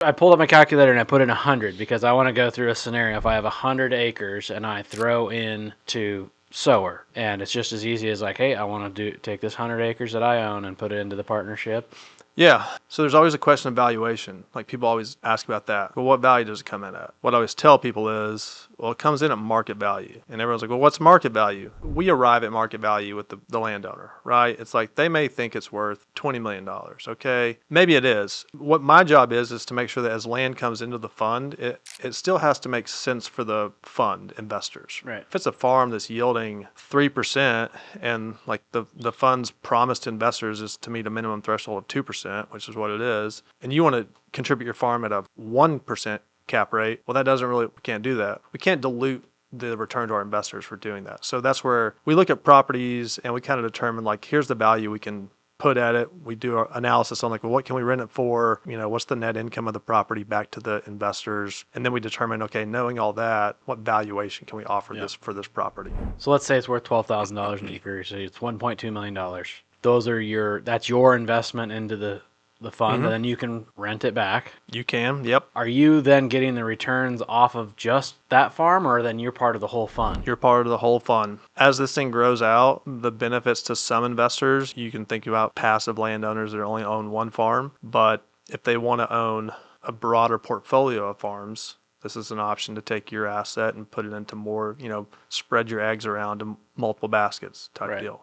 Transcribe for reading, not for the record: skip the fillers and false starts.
I pulled up my calculator and I put in 100 because I want to go through a scenario. If I have 100 acres and I throw in to Sower, and it's just as easy as like, hey, I want to take this 100 acres that I own and put it into the partnership. Yeah. So there's always a question of valuation. Like people always ask about that. Well, what value does it come in at? What I always tell people is, well, it comes in at market value. And everyone's like, well, what's market value? We arrive at market value with the landowner, right? It's like they may think it's worth $20 million. Okay. Maybe it is. What my job is to make sure that as land comes into the fund, it still has to make sense for the fund investors. Right. If it's a farm that's yielding 3% and like the fund's promise to investors is to meet a minimum threshold of 2%, which is what it is, and you want to contribute your farm at a 1% cap rate, well, we can't do that. We can't dilute the return to our investors for doing that. So that's where we look at properties and we kind of determine like, here's the value we can put at it. We do our analysis on like, well, what can we rent it for? What's the net income of the property back to the investors? And then we determine, okay, knowing all that, what valuation can we offer this for this property? So let's say it's worth $12,000 an acre. So it's $1.2 million. That's your investment into the fund, and then you can rent it back. You can, yep. Are you then getting the returns off of just that farm, or then you're part of the whole fund? You're part of the whole fund. As this thing grows out, the benefits to some investors, you can think about passive landowners that only own one farm, but if they want to own a broader portfolio of farms, this is an option to take your asset and put it into more, spread your eggs around in multiple baskets type deal.